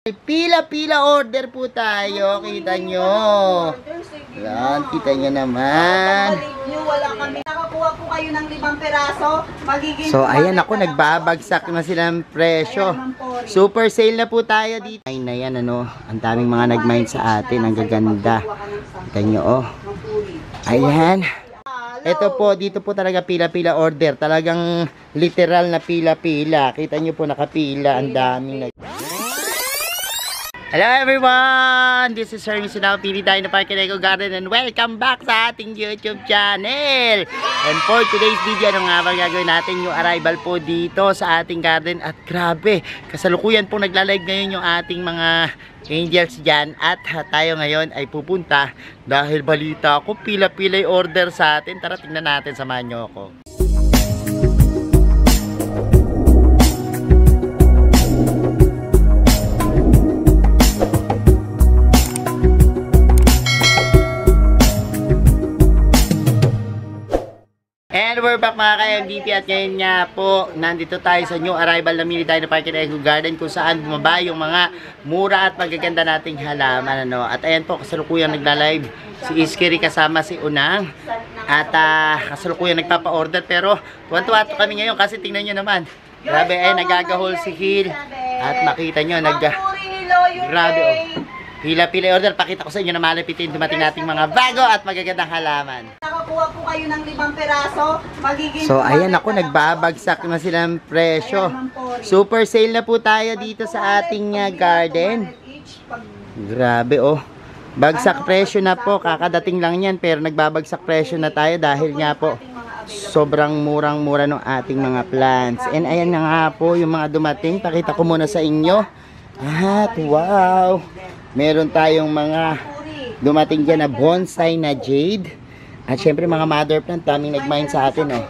Pila-pila order po tayo. Kita nyo. Yan, kita nyo naman. Nakakuha po kayo ng 5 peraso. So, ayan ako, nagbabagsak na sila ng presyo. Super sale na po tayo dito. Ay na yan, ano. Ang daming mga nag-mind sa atin. Ang gaganda. Kita nyo, oh. Ayan. Ito po, dito po talaga pila-pila order. Talagang literal na pila-pila. Kita nyo po, nakapila. Ang daming Hello everyone! This is Sir Misunao, pili tayo na Parque Eco Garden and welcome back sa ating YouTube channel! And for today's video, ano nga ba gagawin natin? Yung arrival po dito sa ating garden. At grabe, kasalukuyan po nagla-live ngayon yung ating mga angels dyan. At tayo ngayon ay pupunta dahil balita ko pila-pilay order sa atin. Tara tingnan natin, samahan nyo ako. And we're back mga ka-MVP at ngayon nga po, nandito tayo sa new arrival na mini tayo na Parque Eco Garden kung saan bumaba yung mga mura at magaganda nating halaman. Ano? At ayan po, kasalukuyang nagla-live si Iskiri kasama si Unang. At kasalukuyang nagpapa-order pero tuwan-tuwa kami ngayon kasi tingnan nyo naman. Grabe, nagagahol si Hill. At makita nyo, grabe oh. Pila-pila order, pakita ko sa inyo na malapitin dumating nating mga bago at magagandang halaman. Nakakuha po kayo ng 5 peraso. So ayan ako, nagbabagsak na sila ng presyo. Super sale na po tayo dito sa ating garden. Grabe oh. Bagsak presyo na po, kakadating lang yan pero nagbabagsak presyo na tayo dahil nga po sobrang murang-mura ng ating mga plants. And ayan na nga po yung mga dumating, pakita ko muna sa inyo. At wow! Meron tayong mga dumating dyan na bonsai na jade. At syempre mga mother plant, daming nag-mine sa atin oh.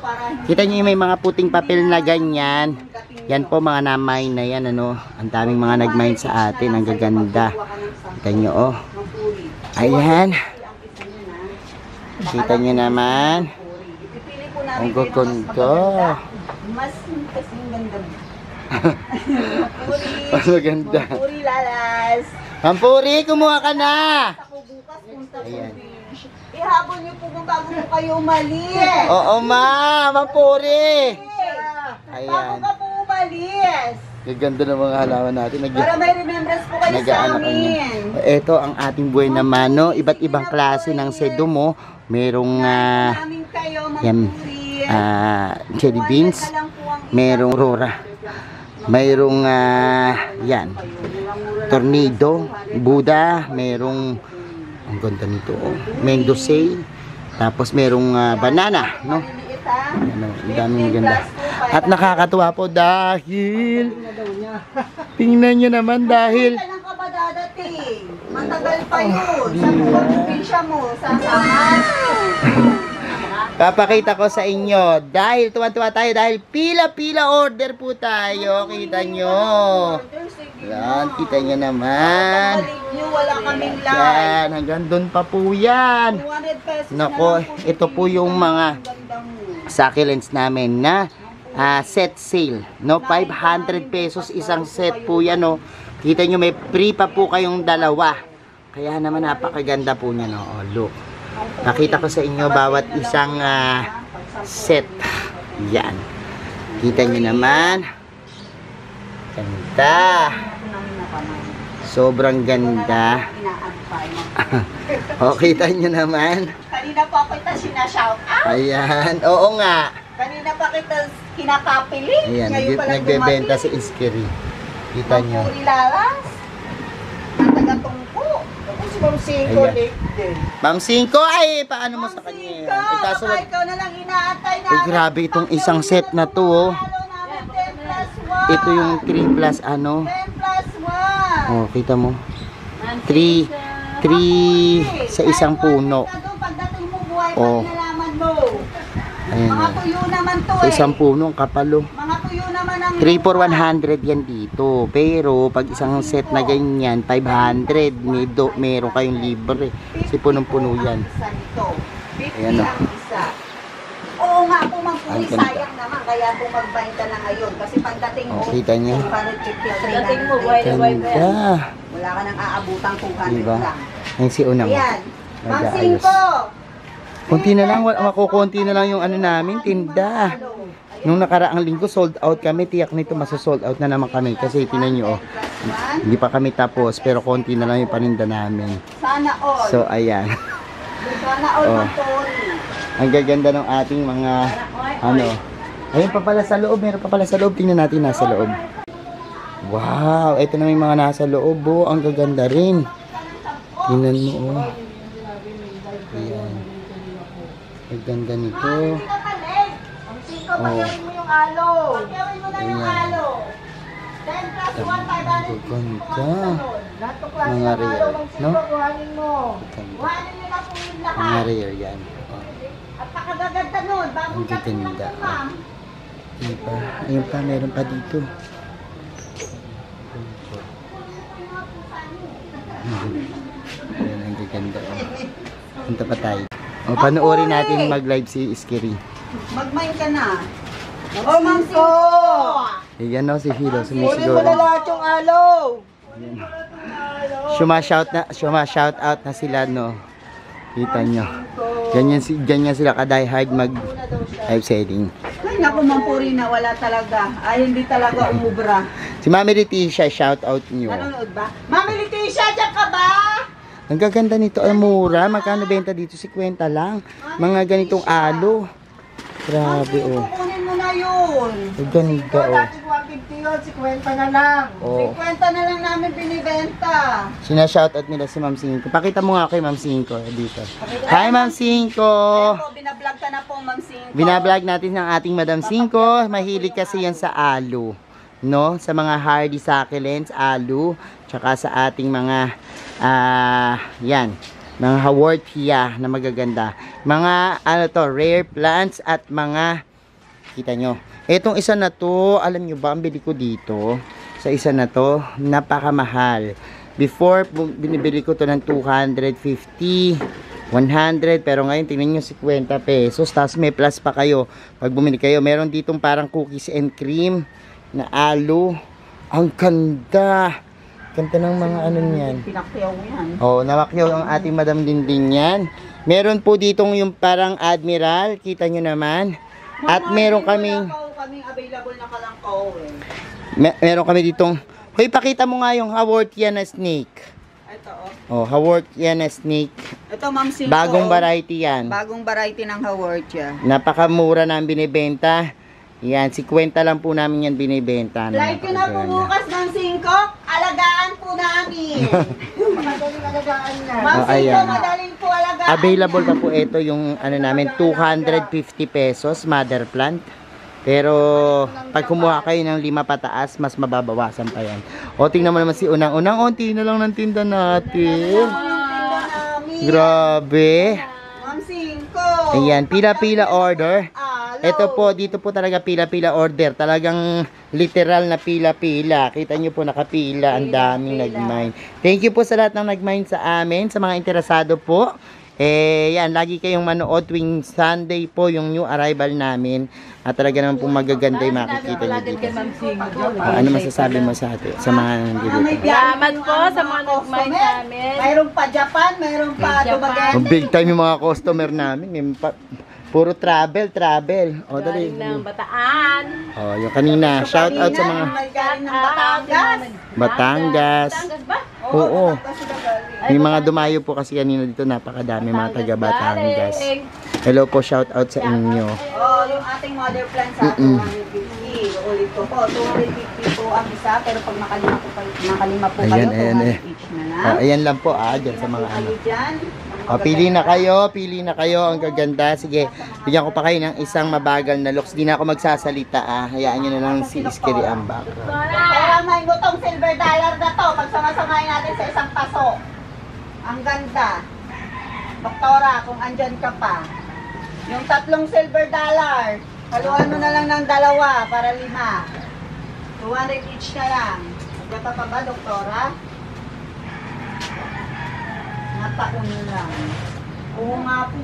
Kita nyo may mga puting papel na ganyan. Yan po mga na-mine na yan ano. Ang daming mga nag-mine sa atin, ang gaganda. Kita nyo oh. Ayan. Kita nyo naman. Ang gaganda. Mas kasing ganda. Ang maganda. Mampuri lalas. Mampuri, kumuha ka na. Ako bukas punta po. Ayan. Ihabol niyo po kung bago po kayo umalis. Oo ma, Mampuri. Bago Ayan. ka po umalis. Gaganda ng mga halaman natin. Para may remembrance po kayo sa amin. Ito ang ating buhay naman no. Iba't ibang klase ng sedumo. Merong Namin kayo, yan, Mampuri. jelly beans. Merong aurora. Mayroong yan, tornado, Buddha, merong ang ganda nito oh. Mango say, tapos merong banana no. Ano, ang daming ganda. At nakakatuwa po dahil tingnan nyo naman dahil Kailan ka ba dadating? Matagal pa yun. Saan po ba probinsya mo? Sa Saman? papakita ko sa inyo dahil tuwa-tuwa tayo dahil pila-pila order po tayo. Kita nyo. Yan, kita nyo naman. Wala kaming live. Yan, hanggang doon pa po yan. 200 pesos Nako, ito po yung mga succulents namin na set sale. No, 500 pesos isang set po yan. No. Kita nyo may free pa po kayong dalawa. Kaya naman napakaganda po niya. No. Oh, look. Nakita ko sa inyo bawat isang set. Yan. Kita nyo naman. Ganda. Sobrang ganda. O, kita nyo naman. Kanina pa kita sinashout out. Ayan. Oo nga. Kanina pa kita kinakapili. Ayan. Ngayon pa lang Nagbebenta si Iskiri. Kita nyo. Mampuri lalas. Taga-tungko. Ako si Ma'am Cinco Ayan. late din. Ma'am Cinco, ay, paano mo sa kanya yan? Ay, kaso, Baka ikaw na lang inaantay na. ay, grabe itong isang set na to, oh. 10+1. Ito yung 3 plus ano. 10+1. Oh, kita mo. 3 sa isang puno. Pagdating mo buhay, Oh. pag nalaman mo. Ayan, Mga oh. tuyo naman to Sa isang puno, ang kapalo. Mga tuyo naman ang 3 for 100 yan dito. Pero, pag isang set na ganyan, 500. Meron kayong libre. Kasi punong-puno yan. Isa nito. 50 Ayan, oh. ang isa. Oo nga po, Ma'am Ang Hindi, ganda. sayang naman, kaya kung mag-bind ka na ngayon. Kasi pagdating mo, Oh, kita niyo? 253 Dating mo, na. buhay na buhay pa yan. Ganda. Wala ka nang aabutang 200 Diba? lang. Yung si Unang. Ayan. Ma'am Nag-aayos. 5. Kunti na lang, makukunti na lang yung ano namin, tinda. Nung nakaraang linggo, sold out kami. Tiyak nito, masasold out na naman kami. Kasi tinan nyo, oh, hindi pa kami tapos. Pero konti na lang yung paninda namin. Sana all. So, ayan. Sana all, Oh. Ma'am Tori. Ang gaganda ng ating mga, ano. Ayun pa pala sa loob. Meron pa pala sa loob. Tingnan natin nasa loob. Wow! Ito na may mga nasa loob, oh. Ang gaganda rin. Tingnan mo, oh. Ayan. Ang ganda nito. Oh. Pagyawin mo yung alo. Pagyawin mo na yung Ayan. alo. 10 plus 1, 550. Ganda. Lahat ng klase Mga ng alo, rare, Ma'am Siko, no? kuhanin mo. Ganda. Kuhanin nyo na po yung Mga lahat. rare yan. Oh. At pakagaganda nun, bagong Ang dating lang gaganda. yun, ma'am. Ayun pa. Ayun pa, meron pa dito. Ayan, ang gaganda. Oh. Punta pa tayo. O, panoorin natin mag-live si Iskiri. Mag-mind ka na. Oh, Ma'am Siko! Ayan o, si Hilo, Kunin sumisigaw mo na na. lahat yung alo. Shout out na sila, no. Kita nyo. Ganyan sila ka-die hard mag-live selling. Ay, naku, Ma'am Purina, wala talaga. Ay, hindi talaga umubra. Si Mami Leticia, shout out nyo. Nanonood ba? Mami Leticia, dyan ka ba? Ang gaganda nito, ang mura. Magkano benta dito? 50 lang. Mga ganitong alo. Grabe, oh. Kukunin mo na yun. Ang ganda, oh. Dati 150 yun, 50 na lang. Oh. 50 na lang namin binibenta. Sina-shoutout nila si Ma'am Cinco. Pakita mo nga kay Ma'am Cinco dito. Hi, Ma'am Cinco! Ayan po, binablog ka na po, Ma'am Cinco. Binablog natin ng ating Madam Cinco. Mahilig kasi yan sa alo. No? Sa mga hardy succulents, alo. Tsaka sa ating mga, yan, mga haworthia na magaganda. Mga, ano to, rare plants at mga, kita nyo. Etong isa na to, alam nyo ba, ang bili ko dito, sa isa na to, napakamahal. Before, binibili ko to ng 250, 100, pero ngayon, tingnan nyo, 50 pesos. Tapos may plus pa kayo. Pag bumili kayo, meron ditong parang cookies and cream na alo. Ang ganda. Ganda ng mga ano niyan. Pinakyaw mo yan. Oh, nawakyaw ang ating Madam Dinding yan. Meron po ditong yung parang Admiral, kita nyo naman. At meron kaming available na kalangkaw eh. meron kami ditong, hoy, pakita mo nga yung Haworthia na snake. Ito Oh, oh. Haworthia na snake. Ito, Ma'am Cinco. Bagong variety yan. Bagong variety ng Haworthia. Napakamura na ang binibenta. Yan, 50 lang po namin yan binibenta. Like ko na po bukas, Ma'am Cinco. Alagaan po namin. Madaling alagaan na. Ma'am Oh, Cinco, ayan. madaling po alagaan. Available pa po ito yung ano namin, 250 pesos mother plant. Pero pag kumuha kayo ng 5 pataas, mas mababawasan pa yan. O tingnan mo naman si Unang-Unang, onti na lang ng tinda natin. Grabe. Ma'am Cinco. Ayan, pila-pila order. Alo. Ito po, dito po talaga pila-pila order. Talagang literal na pila-pila. Kita nyo po nakapila. Ang daming nag-mine. Thank you po sa lahat ng nag-mine sa amin. Sa mga interesado po. Yan, lagi kayong manood tuwing Sunday po yung new arrival namin. At talaga naman po magaganda yung makikita nyo dito. Ano masasabi mo sa atin? Sa mga nandito? Salamat po sa mga nag-mind namin. Mayroon pa Japan, mayroon pa Dumaguete. Ang big time yung mga customer namin. Puro travel. O, dali. Galing ng Bataan. O, yung kanina. Shout out sa mga May galing ng Batangas. Batangas. Batangas ba? Oo. Batangas sila galing. May mga dumayo po kasi kanina dito. Napakadami mga taga Batangas. galing. Hello po, shout out sa inyo. Oh, yung ating mother plant sa 250. Ulit ko po, 250 po ang isa. Pero pag nakalima po kayo, Ayan, 200 each na lang. Ayan lang po, dyan sa mga ano. Dyan. Pili na kayo. Ang gaganda. Sige, bigyan ko pa kayo ng isang mabagal na looks. Di na ako magsasalita, Hayaan nyo na lang si Iskiri ang background. Kaya may butong silver dollar na to. Pagsama-samahin natin sa isang paso. Ang ganda. Doktora, kung andyan ka pa. Yung 3 silver dollar. Haluan mo na lang ng 2 para 5. 200 each na lang. Magkata pa ba, doktora? Nataon lang. Oo nga po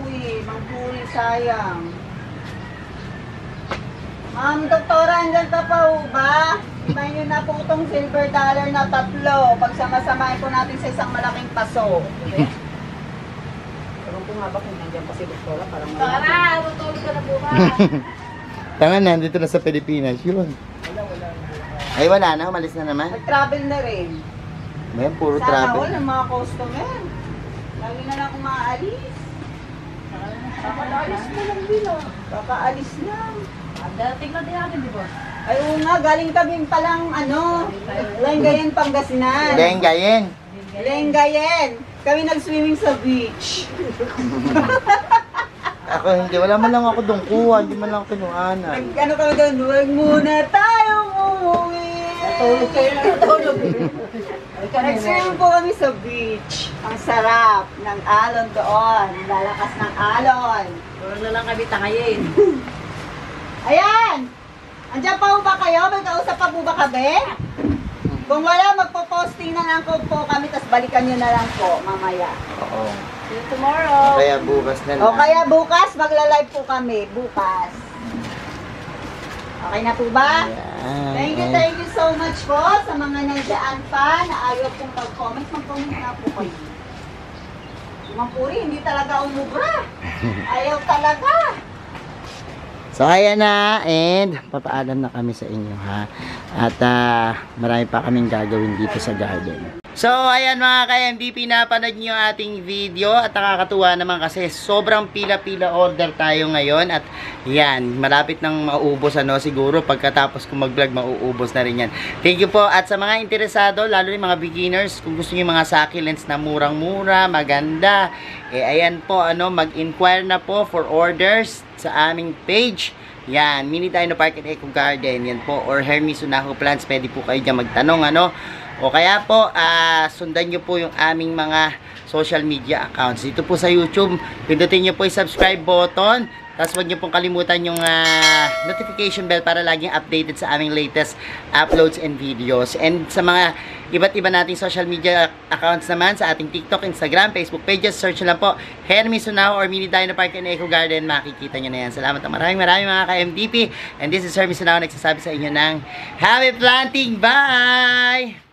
Mang Puri, sayang. Doktora, andyan ka pa ho ba? Ibahin nyo na po itong silver dollar na 3. Pagsama-samahin po natin sa isang malaking paso. Ewan ko nga ba kung nandiyan pa si Doktora para Tara, tutulog ka na bukas. Tanga, nandito na sa Pilipinas yun. Ay, wala na. Umalis na naman. Nag-travel na rin. May puro Sana travel. all ng mga customer. Lagi na lang kung maaalis. Kakaalis na lang din Kakaalis lang. Dating na din natin, di ba? Ay, oo nga, galing kami palang, Lengayen, Pangasinan. Gayen. Lengayen. Kami nag-swimming sa beach. Ako hindi. Wala man lang ako doon kuha. Hindi man lang ako kinuhanan. Ano kami doon? Huwag muna tayong umuwi. Natulog kayo na natulog. Nag-swimming po kami sa beach. Ang sarap ng alon doon. Lalakas ng alon. Puro na lang kami tangayin. Ayan! Andiyan pa po ba kayo? May kausap pa po ba kami? Kung wala, magpo-posting na lang po kami, tapos balikan nyo na lang po mamaya. Oo. See you tomorrow. Kaya bukas na lang. O kaya bukas, magla-live po kami. Bukas. Okay na po ba? Ayan. Thank you so much po sa mga nandiyan pa na ayaw pong mag-comment. Mag-comment na po kayo. Mga puri, hindi talaga umubra. Ayaw talaga. So ayan na, and papaalam na kami sa inyo ha. At marami pa kaming gagawin dito sa garden. So ayan mga ka-MDP, napanood nyo yung ating video at nakakatuwa naman kasi sobrang pila-pila order tayo ngayon at yan, malapit nang maubos siguro pagkatapos kong mag-vlog mauubos na rin yan. Thank you po at sa mga interesado, lalo yung mga beginners, kung gusto nyo mga succulents na murang-mura, maganda, ayan po, mag-inquire na po for orders sa aming page. Yan, Mini Dino Park and Eco Garden, yan po, or Hermes Unaho Plants, pwede po kayo dyan magtanong, o kaya po, sundan nyo po yung aming mga social media accounts. Dito po sa YouTube, pindutin nyo po yung subscribe button. Tapos huwag nyo pong kalimutan yung notification bell para laging updated sa aming latest uploads and videos. And sa mga iba't iba nating social media accounts naman, sa ating TikTok, Instagram, Facebook pages, search nyo lang po Hermes Unaho or Mini Dino Park and Eco Garden. Makikita nyo na yan. Salamat na maraming mga ka-MDP. And this is Hermes Unaho nagsasabi sa inyo ng Happy Planting! Bye!